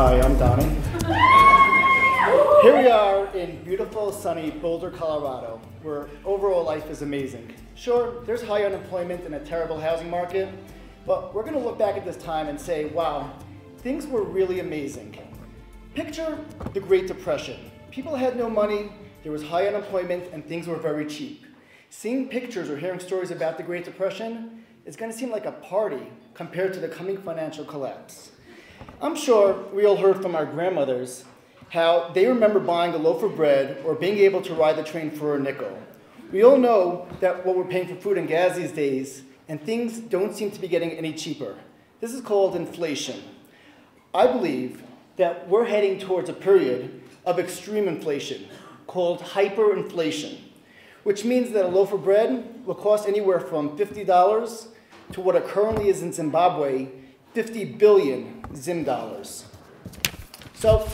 Hi, I'm Donny. Here we are in beautiful, sunny Boulder, Colorado, where overall life is amazing. Sure, there's high unemployment and a terrible housing market, but we're going to look back at this time and say, wow, things were really amazing. Picture the Great Depression. People had no money, there was high unemployment, and things were very cheap. Seeing pictures or hearing stories about the Great Depression is going to seem like a party compared to the coming financial collapse. I'm sure we all heard from our grandmothers how they remember buying a loaf of bread or being able to ride the train for a nickel. We all know that what we're paying for food and gas these days, and things don't seem to be getting any cheaper. This is called inflation. I believe that we're heading towards a period of extreme inflation called hyperinflation, which means that a loaf of bread will cost anywhere from $50 to what it currently is in Zimbabwe, 50 billion Zim dollars. So,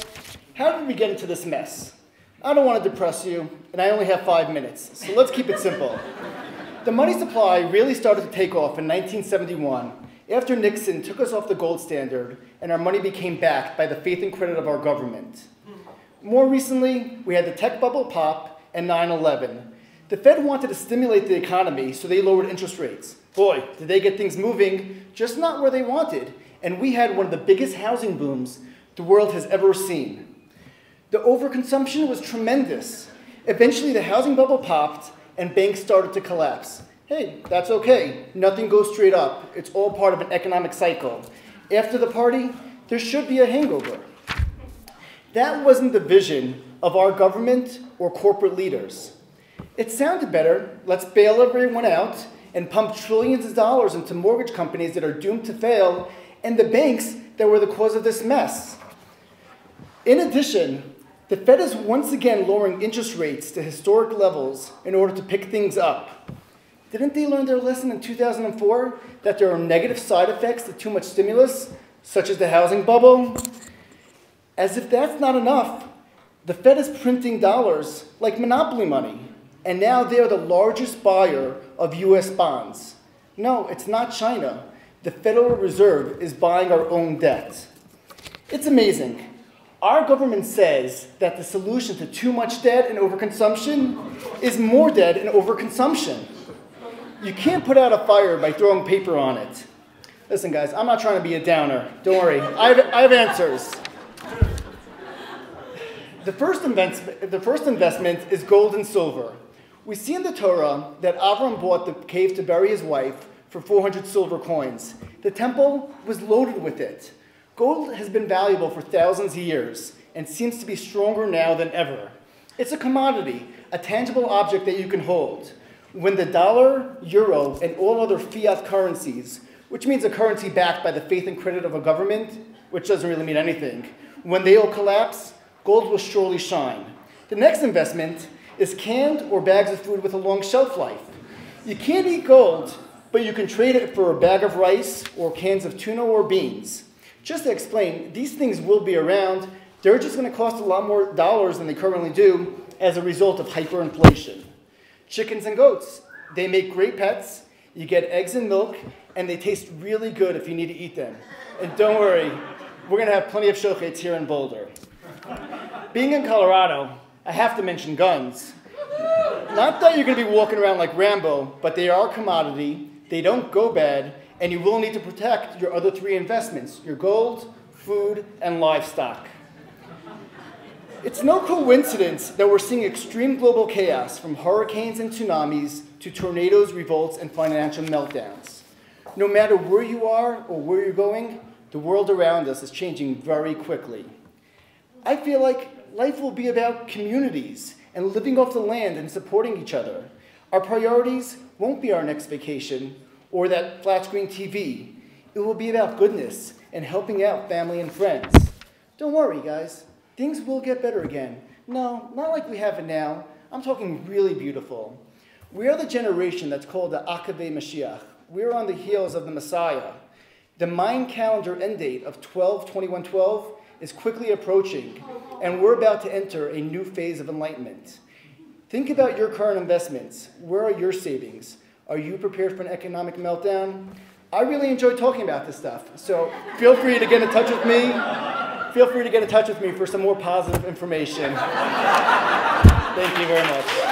how did we get into this mess? I don't want to depress you, and I only have 5 minutes, so let's keep it simple. The money supply really started to take off in 1971 after Nixon took us off the gold standard and our money became backed by the faith and credit of our government. More recently, we had the tech bubble pop and 9/11. The Fed wanted to stimulate the economy, so they lowered interest rates. Boy, did they get things moving, just not where they wanted, and we had one of the biggest housing booms the world has ever seen. The overconsumption was tremendous. Eventually, the housing bubble popped, and banks started to collapse. Hey, that's okay. Nothing goes straight up. It's all part of an economic cycle. After the party, there should be a hangover. That wasn't the vision of our government or corporate leaders. It sounded better. Let's bail everyone out and pump trillions of dollars into mortgage companies that are doomed to fail and the banks that were the cause of this mess. In addition, the Fed is once again lowering interest rates to historic levels in order to pick things up. Didn't they learn their lesson in 2004 that there are negative side effects to too much stimulus, such as the housing bubble? As if that's not enough, the Fed is printing dollars like monopoly money, and now they are the largest buyer of US bonds. No, it's not China. The Federal Reserve is buying our own debt. It's amazing. Our government says that the solution to too much debt and overconsumption is more debt and overconsumption. You can't put out a fire by throwing paper on it. Listen, guys, I'm not trying to be a downer. Don't worry. I have answers. The first investment is gold and silver. We see in the Torah that Avram bought the cave to bury his wife for 400 silver coins. The temple was loaded with it. Gold has been valuable for thousands of years and seems to be stronger now than ever. It's a commodity, a tangible object that you can hold. When the dollar, euro, and all other fiat currencies, which means a currency backed by the faith and credit of a government, which doesn't really mean anything, when they all collapse, gold will surely shine. The next investment is canned or bags of food with a long shelf life. You can't eat gold, but you can trade it for a bag of rice or cans of tuna or beans. Just to explain, these things will be around. They're just going to cost a lot more dollars than they currently do as a result of hyperinflation. Chickens and goats, they make great pets. You get eggs and milk, and they taste really good if you need to eat them. And don't worry, we're going to have plenty of shochet's here in Boulder. Being in Colorado, I have to mention guns. Not that you're going to be walking around like Rambo, but they are a commodity, they don't go bad, and you will need to protect your other 3 investments, your gold, food, and livestock. It's no coincidence that we're seeing extreme global chaos from hurricanes and tsunamis to tornadoes, revolts, and financial meltdowns. No matter where you are or where you're going, the world around us is changing very quickly. I feel like life will be about communities and living off the land and supporting each other. Our priorities won't be our next vacation or that flat screen TV. It will be about goodness and helping out family and friends. Don't worry, guys. Things will get better again. No, not like we have it now. I'm talking really beautiful. We are the generation that's called the Akaveh Mashiach. We're on the heels of the Messiah. The Mayan calendar end date of 12/21/12 is quickly approaching, and we're about to enter a new phase of enlightenment. Think about your current investments. Where are your savings? Are you prepared for an economic meltdown? I really enjoy talking about this stuff, so feel free to get in touch with me. feel free to get in touch with me for some more positive information. Thank you very much.